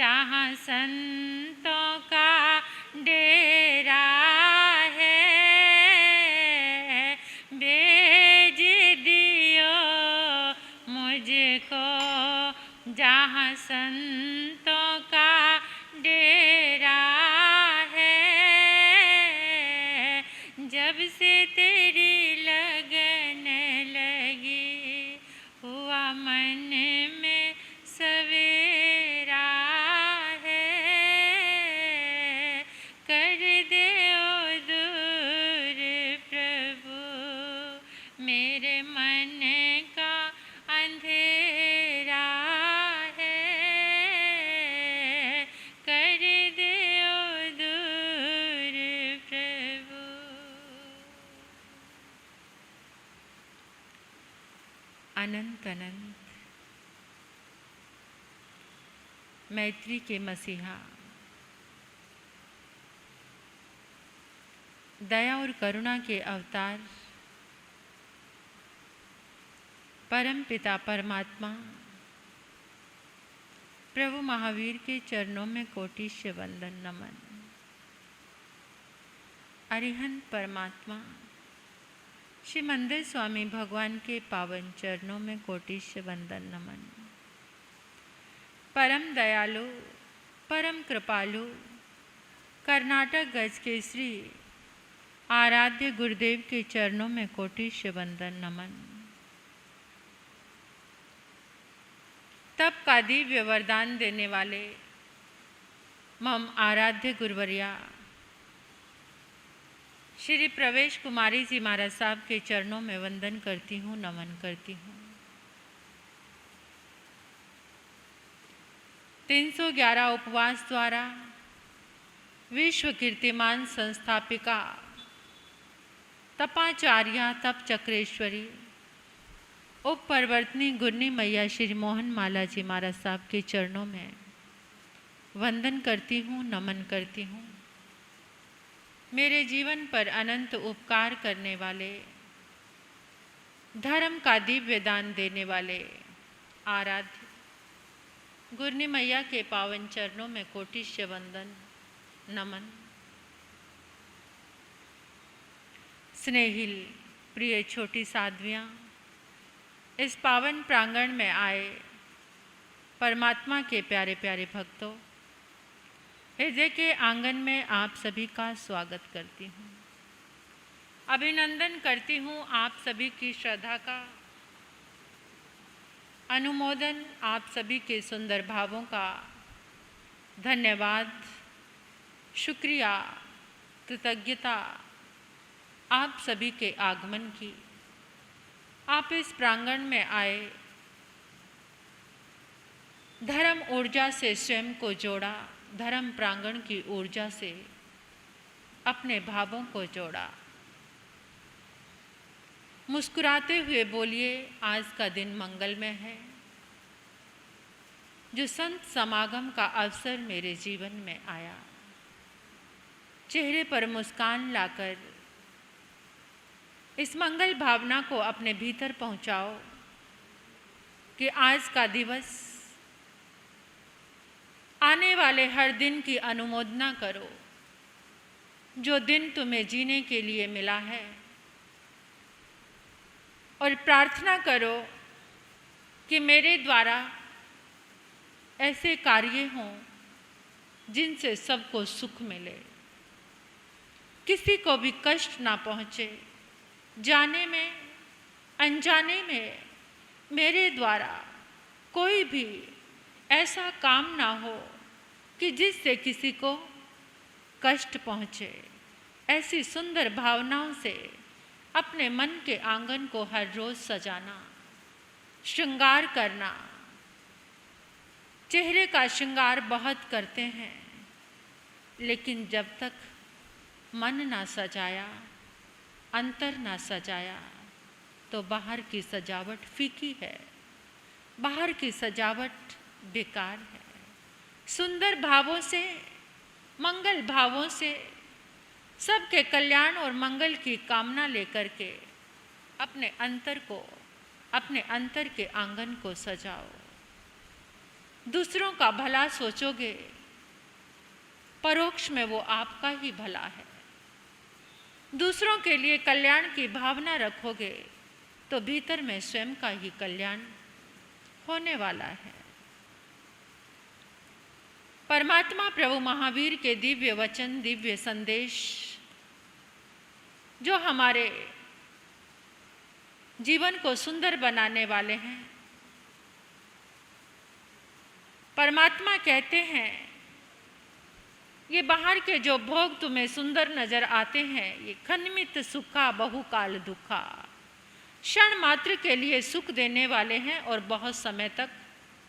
जहाँ संतों का डेरा है, भेज दियो मुझको जहाँ संतों का डेरा है। जब से तेरी लगन लगी हुआ मन में सवेरा है, कर दे ओ दूर प्रभु मेरे मन का अंधेरा है, कर दे ओ दूर प्रभु। अनंत अनंत मैत्री के मसीहा, दया और करुणा के अवतार परम पिता परमात्मा प्रभु महावीर के चरणों में कोटिश्य वंदन नमन। अरिहंत परमात्मा श्री मंदिर स्वामी भगवान के पावन चरणों में कोटिश्य वंदन नमन। परम दयालु परम कृपालु कर्नाटक गज के श्री आराध्य गुरुदेव के चरणों में कोटिश्य वंदन नमन। तप का दिव्य वरदान देने वाले मम आराध्य गुरुवर्या श्री प्रवेश कुमारी जी महाराज साहब के चरणों में वंदन करती हूँ, नमन करती हूँ। 311 उपवास द्वारा विश्व कीर्तिमान संस्थापिका तपाचार्या तप चक्रेश्वरी उप परवर्तनी गुरनी मैया श्री मोहन माला जी महाराज साहब के चरणों में वंदन करती हूँ, नमन करती हूँ। मेरे जीवन पर अनंत उपकार करने वाले, धर्म का दिव्य दान देने वाले आराध्य गुरनी मैया के पावन चरणों में कोटिश्य वंदन नमन। स्नेहिल प्रिय छोटी साध्वियाँ, इस पावन प्रांगण में आए परमात्मा के प्यारे प्यारे भक्तों, हृदय के आंगन में आप सभी का स्वागत करती हूँ। अभिनंदन करती हूँ आप सभी की श्रद्धा का, अनुमोदन आप सभी के सुंदर भावों का, धन्यवाद, शुक्रिया, कृतज्ञता आप सभी के आगमन की। आप इस प्रांगण में आए, धर्म ऊर्जा से स्वयं को जोड़ा, धर्म प्रांगण की ऊर्जा से अपने भावों को जोड़ा। मुस्कुराते हुए बोलिए, आज का दिन मंगलमय है। जो संत समागम का अवसर मेरे जीवन में आया, चेहरे पर मुस्कान लाकर इस मंगल भावना को अपने भीतर पहुंचाओ कि आज का दिवस, आने वाले हर दिन की अनुमोदना करो। जो दिन तुम्हें जीने के लिए मिला है, और प्रार्थना करो कि मेरे द्वारा ऐसे कार्य हों जिनसे सबको सुख मिले, किसी को भी कष्ट ना पहुँचे। जाने में अनजाने में मेरे द्वारा कोई भी ऐसा काम ना हो कि जिससे किसी को कष्ट पहुँचे। ऐसी सुंदर भावनाओं से अपने मन के आंगन को हर रोज़ सजाना, श्रृंगार करना। चेहरे का श्रृंगार बहुत करते हैं, लेकिन जब तक मन ना सजाया, अंतर ना सजाया, तो बाहर की सजावट फीकी है, बाहर की सजावट बेकार है। सुंदर भावों से, मंगल भावों से, सबके कल्याण और मंगल की कामना लेकर के अपने अंतर को, अपने अंतर के आंगन को सजाओ। दूसरों का भला सोचोगे, परोक्ष में वो आपका ही भला है। दूसरों के लिए कल्याण की भावना रखोगे तो भीतर में स्वयं का ही कल्याण होने वाला है। परमात्मा प्रभु महावीर के दिव्य वचन, दिव्य संदेश जो हमारे जीवन को सुंदर बनाने वाले हैं। परमात्मा कहते हैं, ये बाहर के जो भोग तुम्हें सुंदर नजर आते हैं, ये खन्मित सुखा बहुकाल दुखा, क्षण मात्र के लिए सुख देने वाले हैं और बहुत समय तक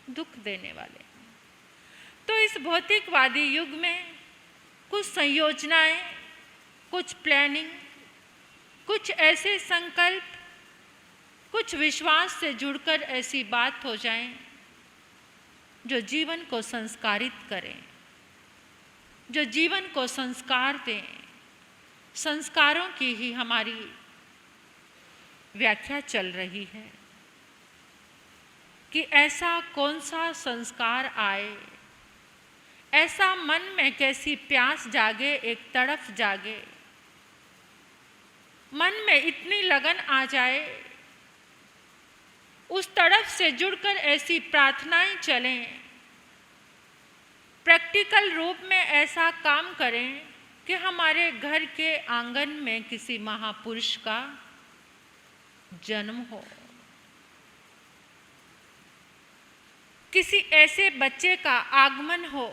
दुख देने वाले हैं। तो इस भौतिकवादी युग में कुछ संयोजनाएं, कुछ प्लानिंग, कुछ ऐसे संकल्प, कुछ विश्वास से जुड़कर ऐसी बात हो जाएं जो जीवन को संस्कारित करें, जो जीवन को संस्कार दें। संस्कारों की ही हमारी व्याख्या चल रही है कि ऐसा कौन सा संस्कार आए, ऐसा मन में कैसी प्यास जागे, एक तड़फ जागे, मन में इतनी लगन आ जाए, उस तड़फ से जुड़कर ऐसी प्रार्थनाएं चलें, प्रैक्टिकल रूप में ऐसा काम करें कि हमारे घर के आंगन में किसी महापुरुष का जन्म हो, किसी ऐसे बच्चे का आगमन हो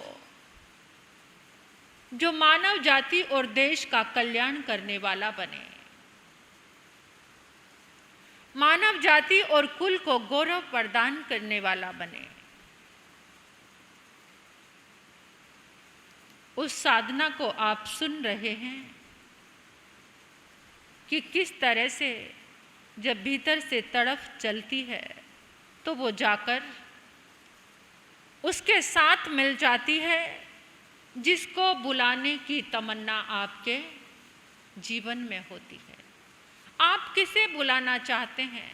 जो मानव जाति और देश का कल्याण करने वाला बने, मानव जाति और कुल को गौरव प्रदान करने वाला बने। उस साधना को आप सुन रहे हैं कि किस तरह से जब भीतर से तड़फ चलती है तो वो जाकर उसके साथ मिल जाती है जिसको बुलाने की तमन्ना आपके जीवन में होती है। आप किसे बुलाना चाहते हैं?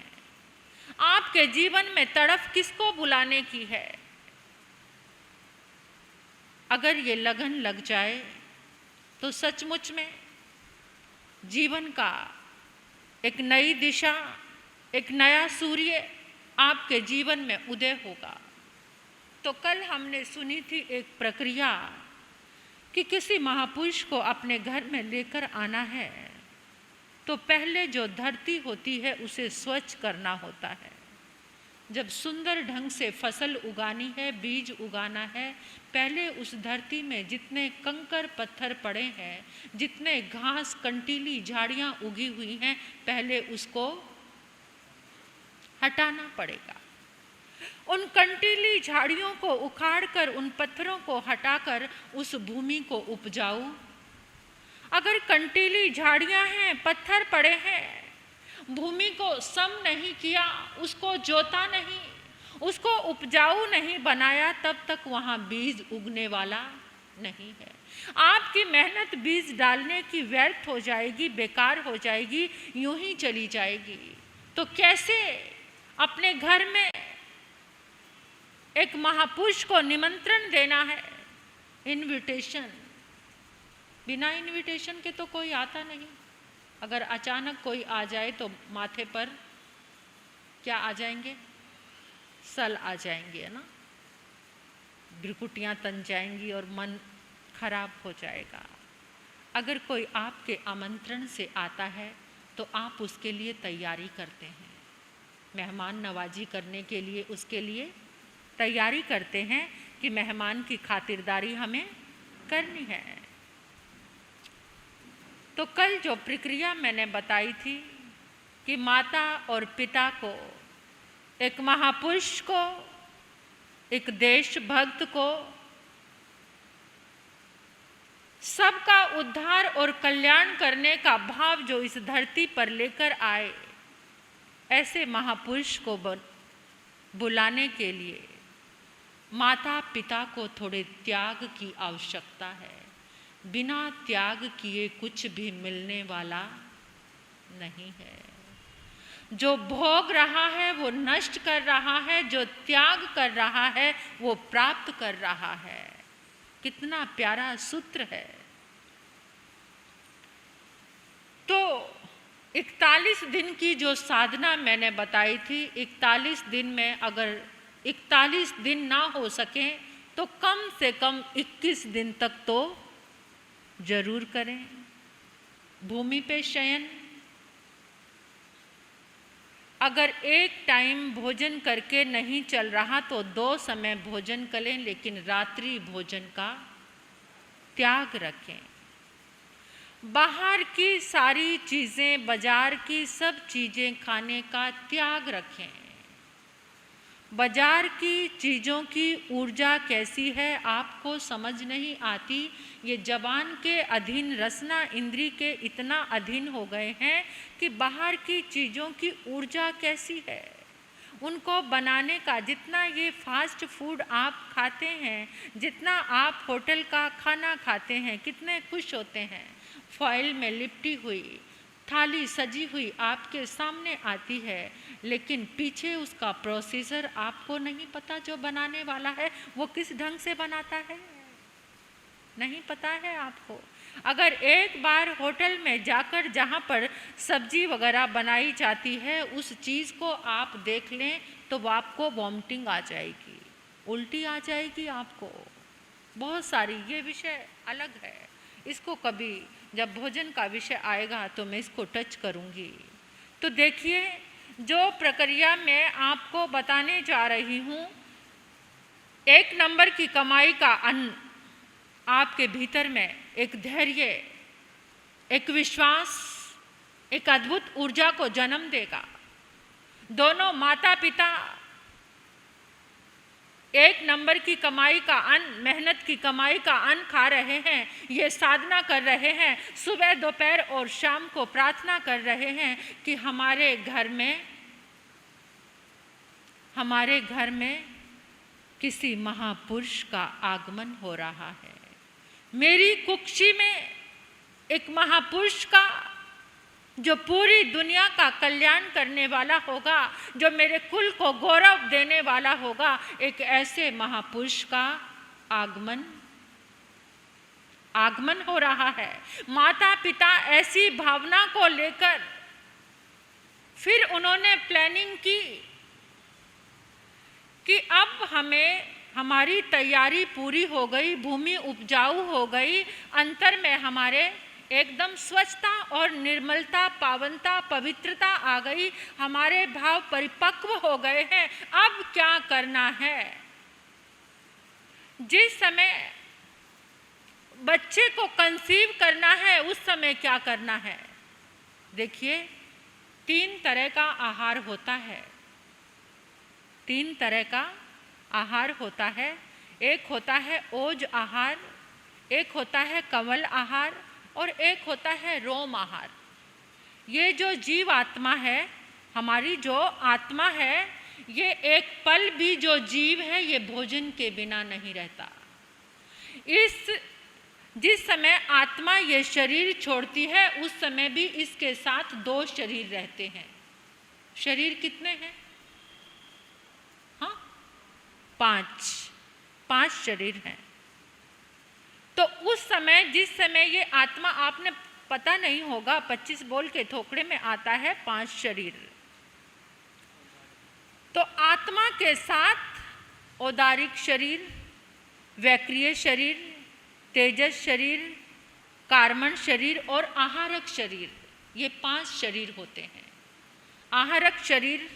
आपके जीवन में तड़फ किसको बुलाने की है? अगर ये लगन लग जाए तो सचमुच में जीवन का एक नई दिशा, एक नया सूर्य आपके जीवन में उदय होगा। तो कल हमने सुनी थी एक प्रक्रिया कि किसी महापुरुष को अपने घर में लेकर आना है तो पहले जो धरती होती है उसे स्वच्छ करना होता है। जब सुंदर ढंग से फसल उगानी है, बीज उगाना है, पहले उस धरती में जितने कंकर पत्थर पड़े हैं, जितने घास कंटीली झाड़ियाँ उगी हुई हैं, पहले उसको हटाना पड़ेगा। उन कंटीली झाड़ियों को उखाड़कर, उन पत्थरों को हटाकर उस भूमि को उपजाऊ। अगर कंटीली झाड़ियां हैं, पत्थर पड़े हैं, भूमि को सम नहीं किया, उसको जोता नहीं, उसको उपजाऊ नहीं बनाया, तब तक वहाँ बीज उगने वाला नहीं है। आपकी मेहनत बीज डालने की व्यर्थ हो जाएगी, बेकार हो जाएगी, यूं ही चली जाएगी। तो कैसे अपने घर में एक महापुरुष को निमंत्रण देना है? इनविटेशन। बिना इनविटेशन के तो कोई आता नहीं। अगर अचानक कोई आ जाए तो माथे पर क्या आ जाएंगे? सल आ जाएंगे, है ना, भ्रुकुटियाँ तन जाएंगी और मन खराब हो जाएगा। अगर कोई आपके आमंत्रण से आता है तो आप उसके लिए तैयारी करते हैं, मेहमान नवाजी करने के लिए उसके लिए तैयारी करते हैं कि मेहमान की खातिरदारी हमें करनी है। तो कल जो प्रक्रिया मैंने बताई थी कि माता और पिता को, एक महापुरुष को, एक देशभक्त को, सबका उद्धार और कल्याण करने का भाव जो इस धरती पर लेकर आए, ऐसे महापुरुष को बुलाने के लिए माता पिता को थोड़े त्याग की आवश्यकता है। बिना त्याग किए कुछ भी मिलने वाला नहीं है। जो भोग रहा है वो नष्ट कर रहा है, जो त्याग कर रहा है वो प्राप्त कर रहा है। कितना प्यारा सूत्र है। तो 41 दिन की जो साधना मैंने बताई थी, 41 दिन में अगर 41 दिन ना हो सके तो कम से कम 21 दिन तक तो जरूर करें। भूमि पे शयन, अगर एक टाइम भोजन करके नहीं चल रहा तो 2 समय भोजन करें, लेकिन रात्रि भोजन का त्याग रखें। बाहर की सारी चीज़ें, बाजार की सब चीज़ें खाने का त्याग रखें। बाजार की चीज़ों की ऊर्जा कैसी है आपको समझ नहीं आती। ये जबान के अधीन, रसना इंद्री के इतना अधीन हो गए हैं कि बाहर की चीज़ों की ऊर्जा कैसी है, उनको बनाने का, जितना ये फास्ट फूड आप खाते हैं, जितना आप होटल का खाना खाते हैं, कितने खुश होते हैं। फॉइल में लिपटी हुई थाली सजी हुई आपके सामने आती है, लेकिन पीछे उसका प्रोसीजर आपको नहीं पता। जो बनाने वाला है वो किस ढंग से बनाता है नहीं पता है आपको। अगर एक बार होटल में जाकर जहाँ पर सब्जी वगैरह बनाई जाती है उस चीज़ को आप देख लें तो वो आपको वॉमिटिंग आ जाएगी, उल्टी आ जाएगी आपको। बहुत सारी, ये विषय अलग है, इसको कभी जब भोजन का विषय आएगा तो मैं इसको टच करूँगी। तो देखिए, जो प्रक्रिया मैं आपको बताने जा रही हूँ, 1 नंबर की कमाई का अन्न आपके भीतर में एक धैर्य, एक विश्वास, एक अद्भुत ऊर्जा को जन्म देगा। दोनों माता पिता 1 नंबर की कमाई का अन्न, मेहनत की कमाई का अन्न खा रहे हैं, ये साधना कर रहे हैं, सुबह दोपहर और शाम को प्रार्थना कर रहे हैं कि हमारे घर में किसी महापुरुष का आगमन हो रहा है। मेरी कुक्षी में एक महापुरुष का, जो पूरी दुनिया का कल्याण करने वाला होगा, जो मेरे कुल को गौरव देने वाला होगा, एक ऐसे महापुरुष का आगमन हो रहा है। माता पिता ऐसी भावना को लेकर फिर उन्होंने प्लानिंग की कि अब हमारी तैयारी पूरी हो गई, भूमि उपजाऊ हो गई, अंतर में हमारे एकदम स्वच्छता और निर्मलता, पावनता, पवित्रता आ गई, हमारे भाव परिपक्व हो गए हैं। अब क्या करना है? जिस समय बच्चे को कंसीव करना है उस समय क्या करना है? देखिए, 3 तरह का आहार होता है। 3 तरह का आहार होता है। एक होता है ओज आहार, एक होता है कमल आहार और एक होता है रोम आहार। ये जो जीव आत्मा है, हमारी जो आत्मा है, ये एक पल भी जो जीव है ये भोजन के बिना नहीं रहता। जिस समय आत्मा ये शरीर छोड़ती है उस समय भी इसके साथ 2 शरीर रहते हैं। शरीर कितने हैं? हाँ, 5 शरीर हैं। तो उस समय, जिस समय ये आत्मा, आपने पता नहीं होगा, 25 बोल के थोकड़े में आता है 5 शरीर। तो आत्मा के साथ औदारिक शरीर, वैक्रिय शरीर, तेजस शरीर, कार्मण शरीर और आहारक शरीर, ये 5 शरीर होते हैं। आहारक शरीर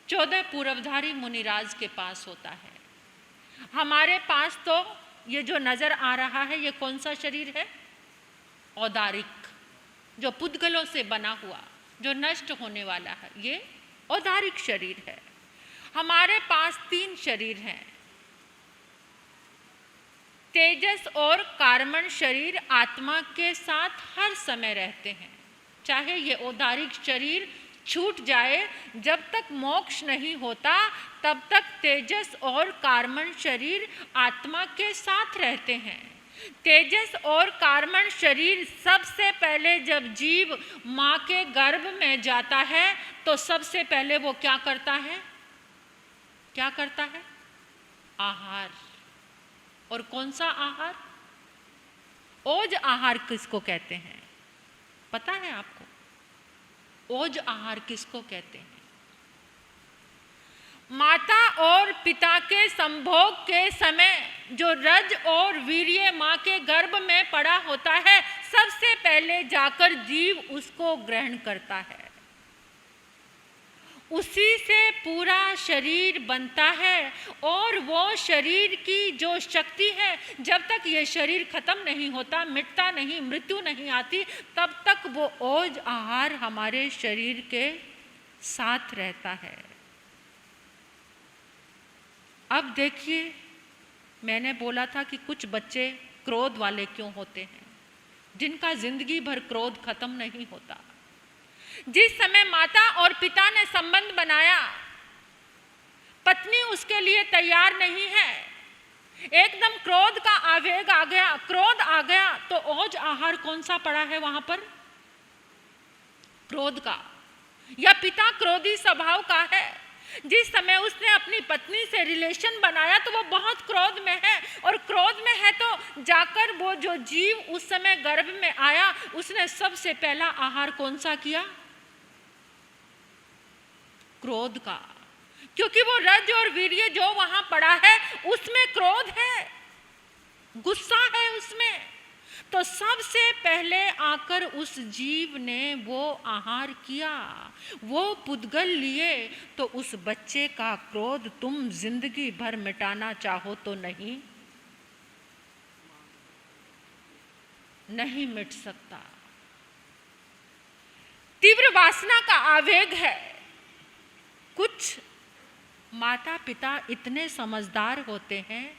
14 पूर्वधारी मुनिराज के पास होता है। हमारे पास तो ये जो नज़र आ रहा है ये कौन सा शरीर है? औदारिक, जो पुद्गलों से बना हुआ, जो नष्ट होने वाला है, ये औदारिक शरीर है। हमारे पास 3 शरीर हैं। तेजस और कार्मण शरीर आत्मा के साथ हर समय रहते हैं। चाहे ये औदारिक शरीर छूट जाए, जब तक मोक्ष नहीं होता तब तक तेजस और कार्मण शरीर आत्मा के साथ रहते हैं। तेजस और कार्बन शरीर सबसे पहले जब जीव माँ के गर्भ में जाता है तो सबसे पहले वो क्या करता है? क्या करता है? आहार। और कौन सा आहार? ओज आहार किसको कहते हैं? पता है आपको ओज आहार किसको कहते हैं? माता और पिता के संभोग के समय जो रज और वीर्य माँ के गर्भ में पड़ा होता है, सबसे पहले जाकर जीव उसको ग्रहण करता है। उसी से पूरा शरीर बनता है और वो शरीर की जो शक्ति है, जब तक ये शरीर खत्म नहीं होता, मिटता नहीं, मृत्यु नहीं आती, तब तक वो ओज आहार हमारे शरीर के साथ रहता है। अब देखिए, मैंने बोला था कि कुछ बच्चे क्रोध वाले क्यों होते हैं, जिनका जिंदगी भर क्रोध खत्म नहीं होता। जिस समय माता और पिता ने संबंध बनाया, पत्नी उसके लिए तैयार नहीं है, एकदम क्रोध का आवेग आ गया, क्रोध आ गया, तो ओज आहार कौन सा पड़ा है वहां पर? क्रोध का। या पिता क्रोधी स्वभाव का है, जिस समय उसने अपनी पत्नी से रिलेशन बनाया तो वो बहुत क्रोध में है, और क्रोध में है तो जाकर वो जो जीव उस समय गर्भ में आया, उसने सबसे पहला आहार कौन सा किया? क्रोध का। क्योंकि वो रज और वीर्य जो वहां पड़ा है उसमें क्रोध है, गुस्सा है उसमें। तो सबसे पहले आकर उस जीव ने वो आहार किया, वो पुद्गल लिए। तो उस बच्चे का क्रोध तुम जिंदगी भर मिटाना चाहो तो नहीं मिट सकता। तीव्र वासना का आवेग है। कुछ माता पिता इतने समझदार होते हैं,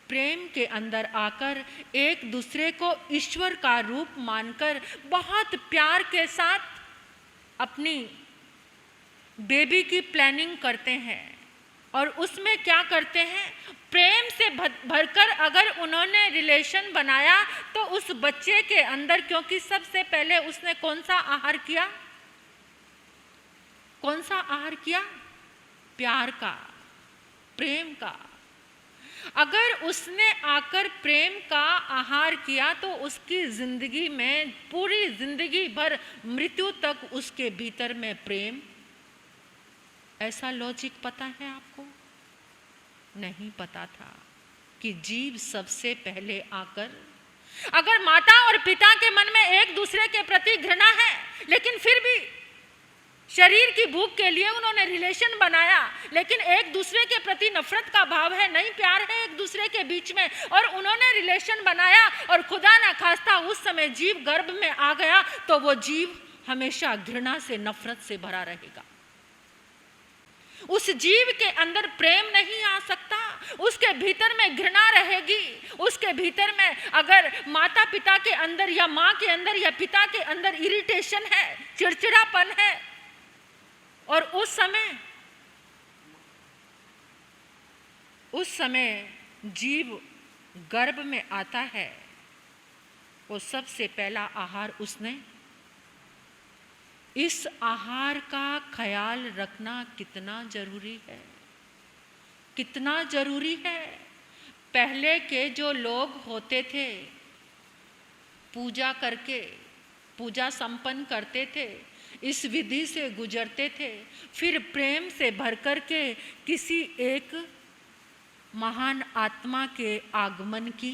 प्रेम के अंदर आकर एक दूसरे को ईश्वर का रूप मानकर बहुत प्यार के साथ अपनी बेबी की प्लानिंग करते हैं। और उसमें क्या करते हैं? प्रेम से भरकर अगर उन्होंने रिलेशन बनाया तो उस बच्चे के अंदर, क्योंकि सबसे पहले उसने कौन सा आहार किया? कौन सा आहार किया? प्यार का, प्रेम का। अगर उसने आकर प्रेम का आहार किया तो उसकी जिंदगी में पूरी जिंदगी भर मृत्यु तक उसके भीतर में प्रेम। ऐसा लॉजिक पता है आपको? नहीं पता था कि जीव सबसे पहले आकर, अगर माता और पिता के मन में एक दूसरे के प्रति घृणा है, लेकिन फिर भी शरीर की भूख के लिए उन्होंने रिलेशन बनाया, लेकिन एक दूसरे के प्रति नफरत का भाव है, नहीं प्यार है एक दूसरे के बीच में, और उन्होंने रिलेशन बनाया और खुदा ना खास्ता उस समय जीव गर्भ में आ गया, तो वो जीव हमेशा घृणा से, नफरत से भरा रहेगा। उस जीव के अंदर प्रेम नहीं आ सकता, उसके भीतर में घृणा रहेगी। उसके भीतर में अगर माता पिता के अंदर या माँ के अंदर या पिता के अंदर इरिटेशन है, चिड़चिड़ापन है, और उस समय जीव गर्भ में आता है, वो सबसे पहला आहार उसने, इस आहार का ख्याल रखना कितना जरूरी है, कितना जरूरी है। पहले के जो लोग होते थे, पूजा करके पूजा संपन्न करते थे, इस विधि से गुजरते थे, फिर प्रेम से भर कर के किसी एक महान आत्मा के आगमन की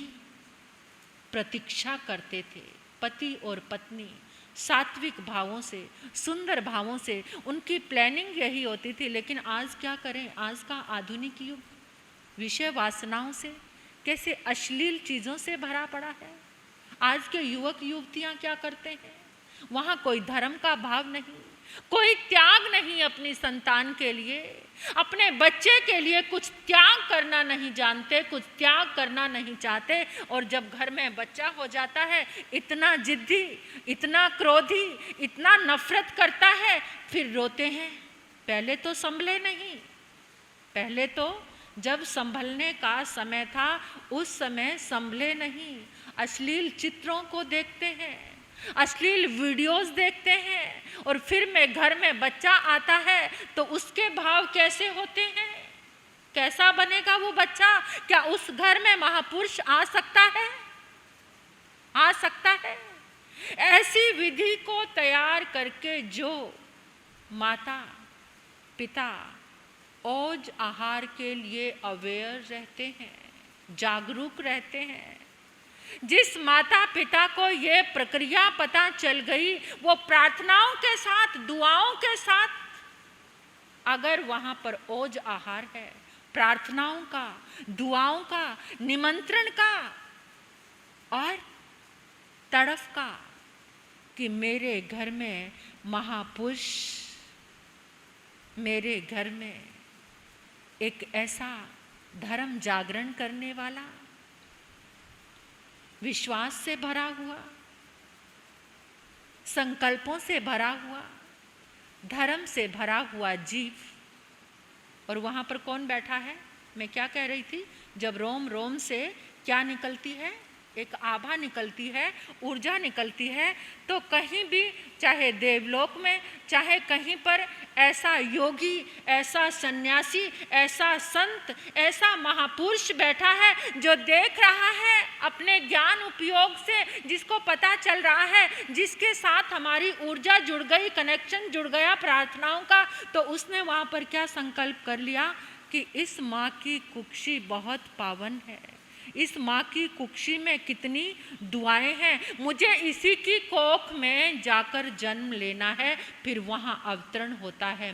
प्रतीक्षा करते थे। पति और पत्नी सात्विक भावों से, सुंदर भावों से उनकी प्लानिंग यही होती थी। लेकिन आज क्या करें? आज का आधुनिक युग विषय वासनाओं से, कैसे अश्लील चीज़ों से भरा पड़ा है। आज के युवक युवतियां क्या करते हैं? वहाँ कोई धर्म का भाव नहीं, कोई त्याग नहीं अपनी संतान के लिए, अपने बच्चे के लिए कुछ त्याग करना नहीं जानते, कुछ त्याग करना नहीं चाहते। और जब घर में बच्चा हो जाता है, इतना जिद्दी, इतना क्रोधी, इतना नफरत करता है, फिर रोते हैं। पहले तो संभले नहीं, पहले तो जब संभलने का समय था उस समय संभले नहीं। अश्लील चित्रों को देखते हैं, अश्लील वीडियोस देखते हैं, और फिर में घर में बच्चा आता है तो उसके भाव कैसे होते हैं? कैसा बनेगा वो बच्चा? क्या उस घर में महापुरुष आ सकता है? आ सकता है? ऐसी विधि को तैयार करके जो माता पिता ओज आहार के लिए अवेयर रहते हैं, जागरूक रहते हैं, जिस माता पिता को ये प्रक्रिया पता चल गई, वो प्रार्थनाओं के साथ, दुआओं के साथ, अगर वहाँ पर ओज आहार है, प्रार्थनाओं का, दुआओं का, निमंत्रण का और तड़फ का कि मेरे घर में महापुरुष, मेरे घर में एक ऐसा धर्म जागरण करने वाला, विश्वास से भरा हुआ, संकल्पों से भरा हुआ, धर्म से भरा हुआ जीव। और वहाँ पर कौन बैठा है? मैं क्या कह रही थी? जब रोम रोम से क्या निकलती है? एक आभा निकलती है, ऊर्जा निकलती है, तो कहीं भी, चाहे देवलोक में, चाहे कहीं पर, ऐसा योगी, ऐसा सन्यासी, ऐसा संत, ऐसा महापुरुष बैठा है जो देख रहा है अपने ज्ञान उपयोग से, जिसको पता चल रहा है, जिसके साथ हमारी ऊर्जा जुड़ गई, कनेक्शन जुड़ गया प्रार्थनाओं का, तो उसने वहाँ पर क्या संकल्प कर लिया कि इस माँ की कुक्षी बहुत पावन है, इस माँ की कुक्षी में कितनी दुआएं हैं, मुझे इसी की कोख में जाकर जन्म लेना है। फिर वहाँ अवतरण होता है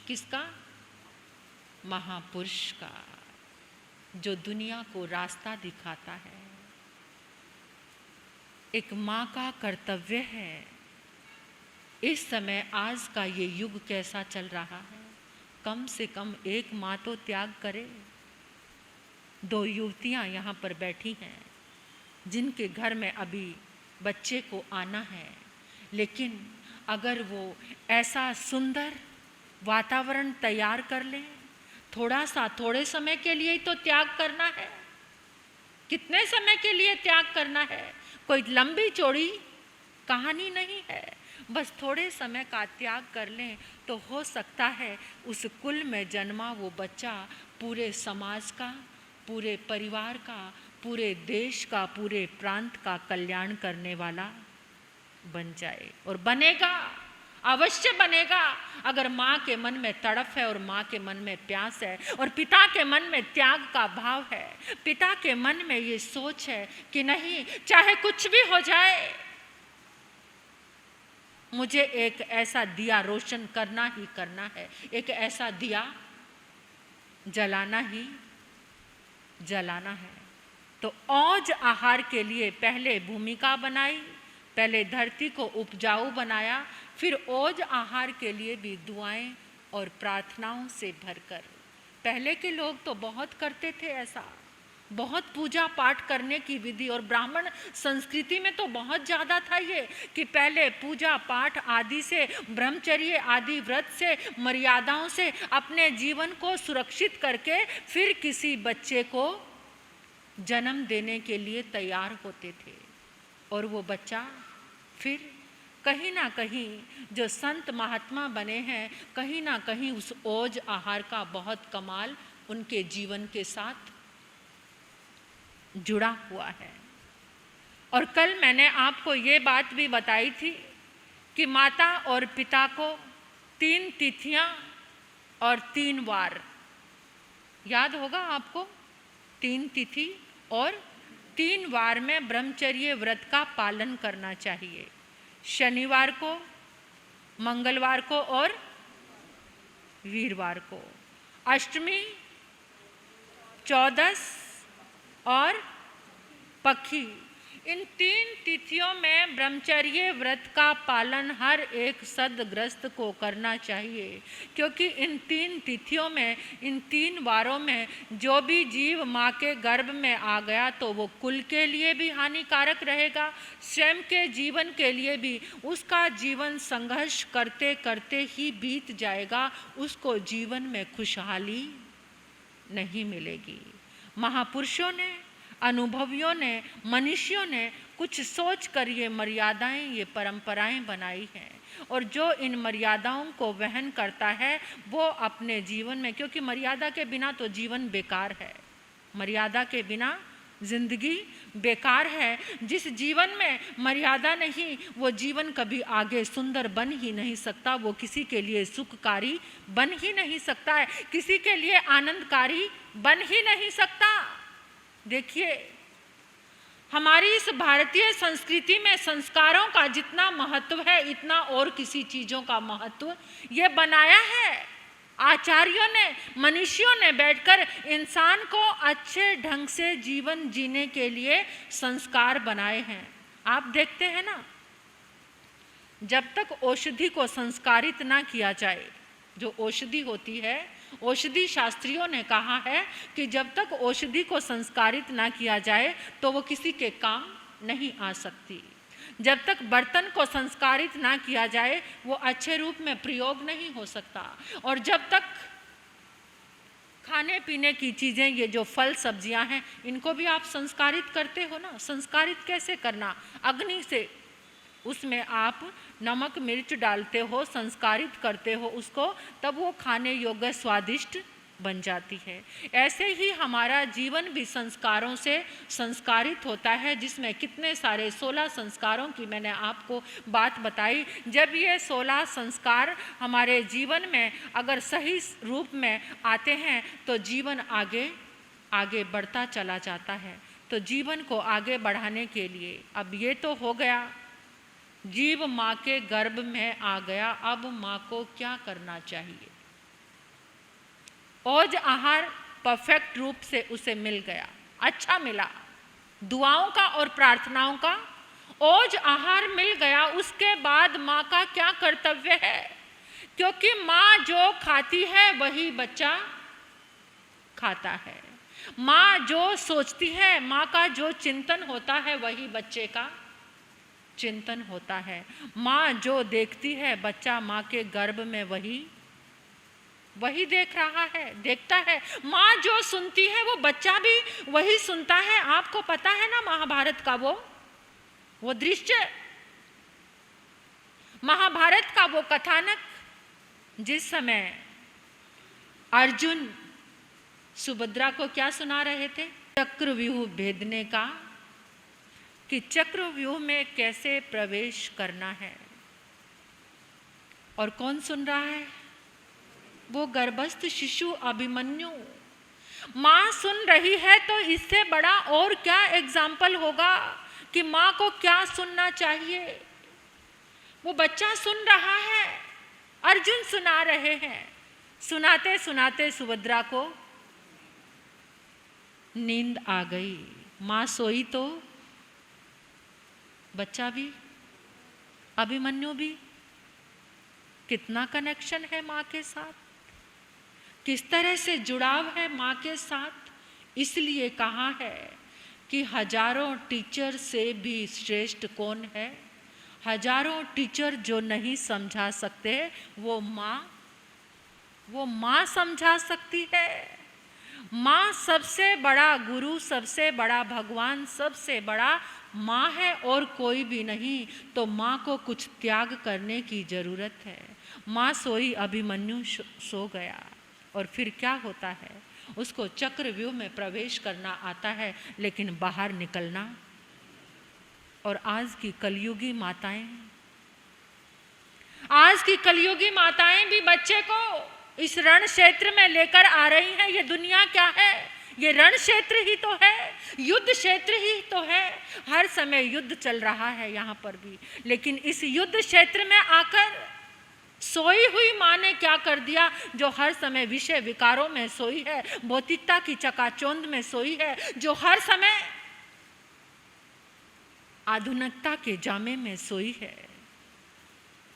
किसका? महापुरुष का, जो दुनिया को रास्ता दिखाता है। एक माँ का कर्तव्य है। इस समय आज का ये युग कैसा चल रहा है, कम से कम एक माँ तो त्याग करे। 2 युवतियाँ यहाँ पर बैठी हैं जिनके घर में अभी बच्चे को आना है, लेकिन अगर वो ऐसा सुंदर वातावरण तैयार कर लें, थोड़े समय के लिए ही तो त्याग करना है। कितने समय के लिए त्याग करना है? कोई लंबी चौड़ी कहानी नहीं है, बस थोड़े समय का त्याग कर लें तो हो सकता है उस कुल में जन्मा वो बच्चा पूरे समाज का, पूरे परिवार का, पूरे देश का, पूरे प्रांत का कल्याण करने वाला बन जाए। और बनेगा, अवश्य बनेगा, अगर माँ के मन में तड़फ है और माँ के मन में प्यास है और पिता के मन में त्याग का भाव है, पिता के मन में ये सोच है कि नहीं, चाहे कुछ भी हो जाए, मुझे एक ऐसा दिया रोशन करना ही करना है, एक ऐसा दिया जलाना ही जलाना है। तो औज आहार के लिए पहले भूमिका बनाई, पहले धरती को उपजाऊ बनाया, फिर ओज आहार के लिए भी दुआएं और प्रार्थनाओं से भरकर। पहले के लोग तो बहुत करते थे ऐसा, बहुत पूजा पाठ करने की विधि, और ब्राह्मण संस्कृति में तो बहुत ज़्यादा था ये कि पहले पूजा पाठ आदि से, ब्रह्मचर्य आदि व्रत से, मर्यादाओं से अपने जीवन को सुरक्षित करके फिर किसी बच्चे को जन्म देने के लिए तैयार होते थे। और वो बच्चा फिर कहीं ना कहीं जो संत महात्मा बने हैं, कहीं ना कहीं उस ओज आहार का बहुत कमाल उनके जीवन के साथ जुड़ा हुआ है। और कल मैंने आपको ये बात भी बताई थी कि माता और पिता को 3 तिथियां और 3 वार याद होगा आपको। 3 तिथि और 3 वार में ब्रह्मचर्य व्रत का पालन करना चाहिए। शनिवार को, मंगलवार को और वीरवार को। अष्टमी, 14 और पखी, इन 3 तिथियों में ब्रह्मचर्य व्रत का पालन हर एक सद्ग्रस्त को करना चाहिए, क्योंकि इन 3 तिथियों में, इन 3 वारों में जो भी जीव माँ के गर्भ में आ गया तो वो कुल के लिए भी हानिकारक रहेगा, स्वयं के जीवन के लिए भी। उसका जीवन संघर्ष करते करते ही बीत जाएगा, उसको जीवन में खुशहाली नहीं मिलेगी। महापुरुषों ने, अनुभवियों ने, मनुष्यों ने कुछ सोच कर ये मर्यादाएं, ये परंपराएं बनाई हैं। और जो इन मर्यादाओं को वहन करता है वो अपने जीवन में, क्योंकि मर्यादा के बिना तो जीवन बेकार है, मर्यादा के बिना जिंदगी बेकार है। जिस जीवन में मर्यादा नहीं वो जीवन कभी आगे सुंदर बन ही नहीं सकता, वो किसी के लिए सुखकारी बन ही नहीं सकता है, किसी के लिए आनंदकारी बन ही नहीं सकता। देखिए, हमारी इस भारतीय संस्कृति में संस्कारों का जितना महत्व है इतना और किसी चीज़ों का महत्व ये बनाया है आचार्यों ने, मनुष्यों ने बैठकर इंसान को अच्छे ढंग से जीवन जीने के लिए संस्कार बनाए हैं। आप देखते हैं ना, जब तक औषधि को संस्कारित ना किया जाए, जो औषधि होती है, औषधि शास्त्रियों ने कहा है कि जब तक औषधि को संस्कारित ना किया जाए तो वो किसी के काम नहीं आ सकती। जब तक बर्तन को संस्कारित ना किया जाए वो अच्छे रूप में प्रयोग नहीं हो सकता। और जब तक खाने पीने की चीज़ें, ये जो फल सब्जियां हैं, इनको भी आप संस्कारित करते हो ना। संस्कारित कैसे करना? अग्नि से उसमें आप नमक मिर्च डालते हो, संस्कारित करते हो उसको, तब वो खाने योग्य स्वादिष्ट बन जाती है। ऐसे ही हमारा जीवन भी संस्कारों से संस्कारित होता है, जिसमें कितने सारे 16 संस्कारों की मैंने आपको बात बताई। जब ये 16 संस्कार हमारे जीवन में अगर सही रूप में आते हैं तो जीवन आगे आगे बढ़ता चला जाता है। तो जीवन को आगे बढ़ाने के लिए अब ये तो हो गया, जीव माँ के गर्भ में आ गया, अब माँ को क्या करना चाहिए? ओज आहार परफेक्ट रूप से उसे मिल गया, अच्छा मिला, दुआओं का और प्रार्थनाओं का ओज आहार मिल गया। उसके बाद माँ का क्या कर्तव्य है? क्योंकि माँ जो खाती है वही बच्चा खाता है। माँ जो सोचती है, माँ का जो चिंतन होता है वही बच्चे का चिंतन होता है। माँ जो देखती है, बच्चा माँ के गर्भ में वही देख रहा है, देखता है। माँ जो सुनती है वो बच्चा भी वही सुनता है। आपको पता है ना महाभारत का वो दृश्य, महाभारत का वो कथानक, जिस समय अर्जुन सुभद्रा को क्या सुना रहे थे? चक्रव्यूह भेदने का, कि चक्रव्यूह में कैसे प्रवेश करना है। और कौन सुन रहा है? वो गर्भस्थ शिशु अभिमन्यु। माँ सुन रही है तो इससे बड़ा और क्या एग्जाम्पल होगा कि माँ को क्या सुनना चाहिए। वो बच्चा सुन रहा है, अर्जुन सुना रहे हैं। सुनाते सुनाते सुभद्रा को नींद आ गई। माँ सोई तो बच्चा भी, अभिमन्यु भी। कितना कनेक्शन है माँ के साथ, किस तरह से जुड़ाव है माँ के साथ। इसलिए कहा है कि हजारों टीचर से भी श्रेष्ठ कौन है? हजारों टीचर जो नहीं समझा सकते वो माँ समझा सकती है। माँ सबसे बड़ा गुरु, सबसे बड़ा भगवान, सबसे बड़ा माँ है और कोई भी नहीं। तो माँ को कुछ त्याग करने की जरूरत है। माँ सोई, अभिमन्यु सो गया। और फिर क्या होता है? उसको चक्रव्यूह में प्रवेश करना आता है, लेकिन बाहर निकलना। और आज की कलयुगी माताएं भी बच्चे को इस रण क्षेत्र में लेकर आ रही हैं। ये दुनिया क्या है? ये रण क्षेत्र ही तो है, युद्ध क्षेत्र ही तो है। हर समय युद्ध चल रहा है यहाँ पर भी। लेकिन इस युद्ध क्षेत्र में आकर सोई हुई माँ ने क्या कर दिया? जो हर समय विषय विकारों में सोई है, भौतिकता की चकाचौंध में सोई है, जो हर समय आधुनिकता के जामे में सोई है,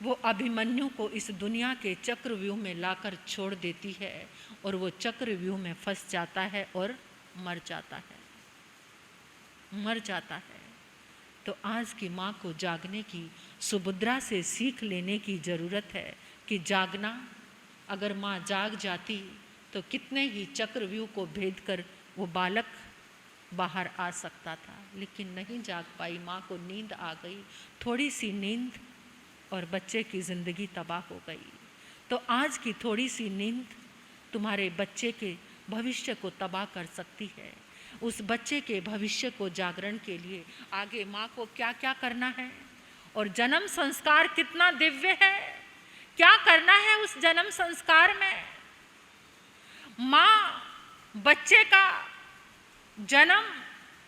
वो अभिमन्यु को इस दुनिया के चक्रव्यूह में लाकर छोड़ देती है। और वो चक्रव्यूह में फंस जाता है और मर जाता है। तो आज की माँ को जागने की, सुभद्रा से सीख लेने की ज़रूरत है कि जागना। अगर माँ जाग जाती तो कितने ही चक्रव्यूह को भेद कर वो बालक बाहर आ सकता था, लेकिन नहीं जाग पाई। माँ को नींद आ गई, थोड़ी सी नींद और बच्चे की ज़िंदगी तबाह हो गई। तो आज की थोड़ी सी नींद तुम्हारे बच्चे के भविष्य को तबाह कर सकती है। उस बच्चे के भविष्य को जागरण के लिए आगे माँ को क्या क्या करना है, और जन्म संस्कार कितना दिव्य है, क्या करना है उस जन्म संस्कार में। माँ बच्चे का जन्म,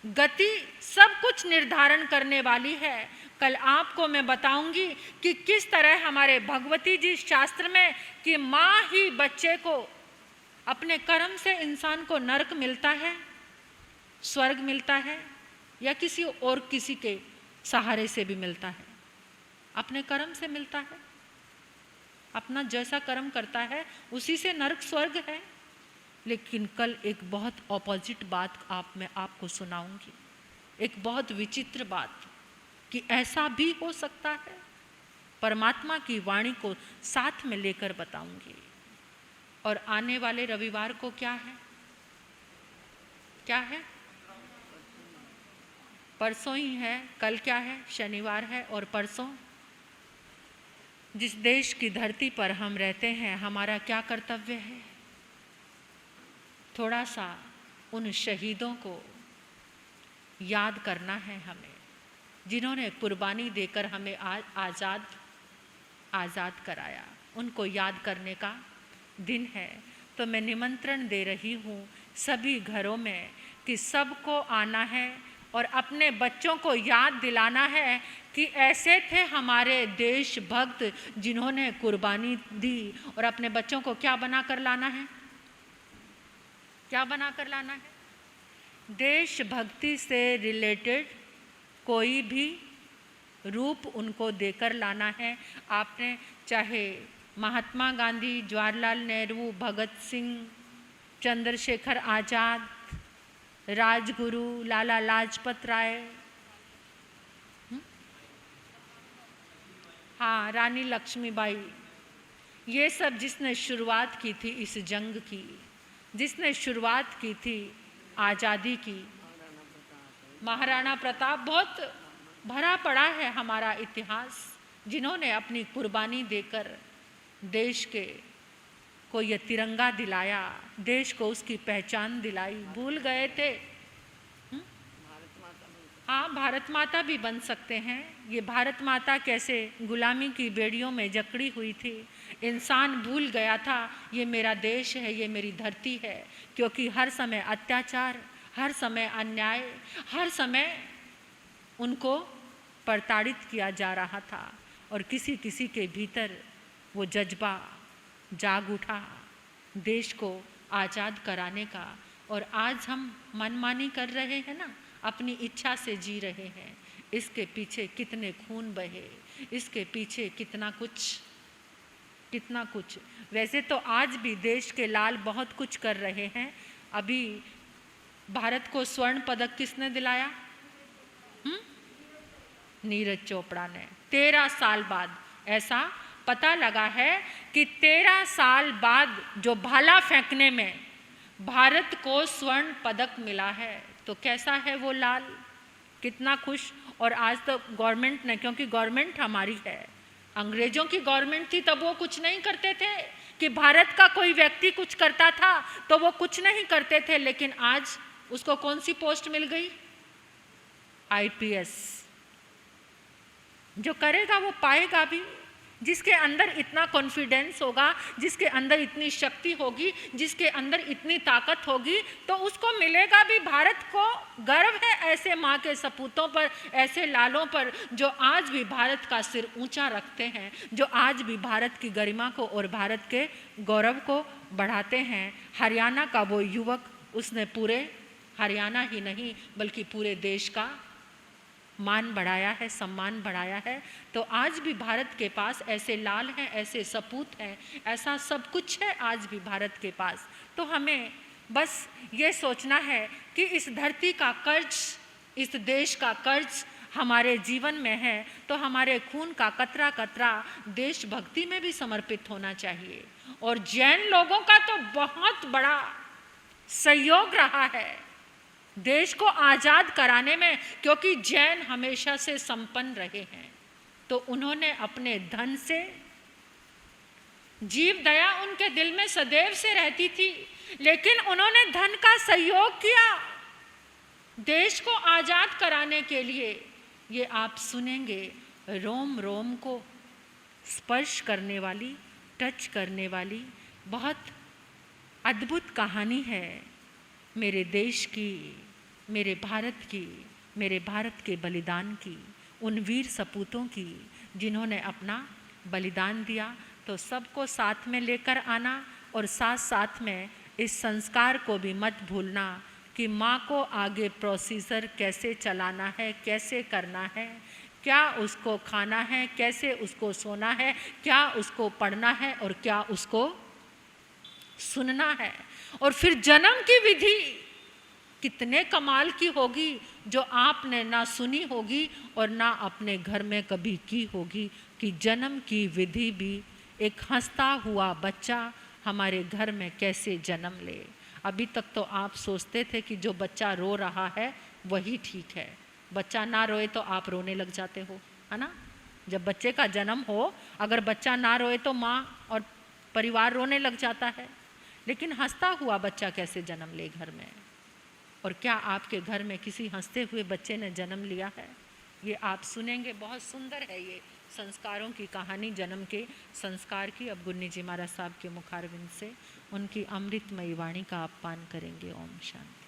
गति, सब कुछ निर्धारण करने वाली है। कल आपको मैं बताऊंगी कि किस तरह हमारे भगवती जी शास्त्र में कि माँ ही बच्चे को अपने कर्म से इंसान को नरक मिलता है, स्वर्ग मिलता है, या किसी और किसी के सहारे से भी मिलता है। अपने कर्म से मिलता है, अपना जैसा कर्म करता है उसी से नरक स्वर्ग है। लेकिन कल एक बहुत ऑपोजिट बात मैं आपको सुनाऊंगी, एक बहुत विचित्र बात कि ऐसा भी हो सकता है। परमात्मा की वाणी को साथ में लेकर बताऊंगी। और आने वाले रविवार को क्या है, क्या है? परसों ही है। कल क्या है? शनिवार है। और परसों जिस देश की धरती पर हम रहते हैं, हमारा क्या कर्तव्य है? थोड़ा सा उन शहीदों को याद करना है हमें, जिन्होंने कुर्बानी देकर हमें आज़ाद कराया। उनको याद करने का दिन है। तो मैं निमंत्रण दे रही हूँ सभी घरों में कि सबको आना है और अपने बच्चों को याद दिलाना है कि ऐसे थे हमारे देशभक्त जिन्होंने कुर्बानी दी। और अपने बच्चों को क्या बना कर लाना है? क्या बना कर लाना है? देशभक्ति से रिलेटेड कोई भी रूप उनको देकर लाना है। आपने चाहे महात्मा गांधी, जवाहरलाल नेहरू, भगत सिंह, चंद्रशेखर आज़ाद, राजगुरु, लाला लाजपत राय, हाँ, रानी लक्ष्मीबाई, ये सब जिसने शुरुआत की थी इस जंग की, जिसने शुरुआत की थी आज़ादी की, महाराणा प्रताप, बहुत भरा पड़ा है हमारा इतिहास, जिन्होंने अपनी कुर्बानी देकर देश को ये तिरंगा दिलाया, देश को उसकी पहचान दिलाई। भूल गए थे? हाँ, भारत माता भी बन सकते हैं। ये भारत माता कैसे गुलामी की बेड़ियों में जकड़ी हुई थी। इंसान भूल गया था ये मेरा देश है, ये मेरी धरती है, क्योंकि हर समय अत्याचार, हर समय अन्याय, हर समय उनको प्रताड़ित किया जा रहा था। और किसी किसी के भीतर वो जज्बा जाग उठा देश को आज़ाद कराने का। और आज हम मनमानी कर रहे हैं ना, अपनी इच्छा से जी रहे हैं। इसके पीछे कितने खून बहे, इसके पीछे कितना कुछ। वैसे तो आज भी देश के लाल बहुत कुछ कर रहे हैं। अभी भारत को स्वर्ण पदक किसने दिलाया? नीरज चोपड़ा ने। 13 साल बाद ऐसा पता लगा है कि 13 साल बाद जो भाला फेंकने में भारत को स्वर्ण पदक मिला है। तो कैसा है वो लाल, कितना खुश। और आज तो गवर्नमेंट ने, क्योंकि गवर्नमेंट हमारी है, अंग्रेजों की गवर्नमेंट थी तब वो कुछ नहीं करते थे कि भारत का कोई व्यक्ति कुछ करता था तो वो कुछ नहीं करते थे। लेकिन आज उसको कौन सी पोस्ट मिल गई? IPS। जो करेगा वो पाएगा भी। जिसके अंदर इतना कॉन्फिडेंस होगा, जिसके अंदर इतनी शक्ति होगी, जिसके अंदर इतनी ताकत होगी, तो उसको मिलेगा भी। भारत को गर्व है ऐसे माँ के सपूतों पर, ऐसे लालों पर जो आज भी भारत का सिर ऊंचा रखते हैं, जो आज भी भारत की गरिमा को और भारत के गौरव को बढ़ाते हैं। हरियाणा का वो युवक, उसने पूरे हरियाणा ही नहीं बल्कि पूरे देश का मान बढ़ाया है, सम्मान बढ़ाया है। तो आज भी भारत के पास ऐसे लाल हैं, ऐसे सपूत हैं, ऐसा सब कुछ है आज भी भारत के पास। तो हमें बस ये सोचना है कि इस धरती का कर्ज, इस देश का कर्ज हमारे जीवन में है, तो हमारे खून का कतरा कतरा देशभक्ति में भी समर्पित होना चाहिए। और जैन लोगों का तो बहुत बड़ा सहयोग रहा है देश को आज़ाद कराने में, क्योंकि जैन हमेशा से संपन्न रहे हैं, तो उन्होंने अपने धन से, जीव दया उनके दिल में सदैव से रहती थी, लेकिन उन्होंने धन का सहयोग किया देश को आज़ाद कराने के लिए। ये आप सुनेंगे, रोम रोम को स्पर्श करने वाली, टच करने वाली बहुत अद्भुत कहानी है मेरे देश की, मेरे भारत की, मेरे भारत के बलिदान की, उन वीर सपूतों की जिन्होंने अपना बलिदान दिया। तो सबको साथ में लेकर आना, और साथ साथ में इस संस्कार को भी मत भूलना कि माँ को आगे प्रोसीजर कैसे चलाना है, कैसे करना है, क्या उसको खाना है, कैसे उसको सोना है, क्या उसको पढ़ना है और क्या उसको सुनना है। और फिर जन्म की विधि कितने कमाल की होगी जो आपने ना सुनी होगी और ना अपने घर में कभी की होगी, कि जन्म की विधि भी एक हंसता हुआ बच्चा हमारे घर में कैसे जन्म ले। अभी तक तो आप सोचते थे कि जो बच्चा रो रहा है वही ठीक है, बच्चा ना रोए तो आप रोने लग जाते हो, है ना। जब बच्चे का जन्म हो, अगर बच्चा ना रोए तो माँ और परिवार रोने लग जाता है, लेकिन हंसता हुआ बच्चा कैसे जन्म ले घर में। और क्या आपके घर में किसी हंसते हुए बच्चे ने जन्म लिया है? ये आप सुनेंगे, बहुत सुंदर है ये संस्कारों की कहानी, जन्म के संस्कार की। अब गुन्नी जी महाराज साहब के मुखारविंद से उनकी अमृतमयी वाणी का आप पान करेंगे। ओम शांति।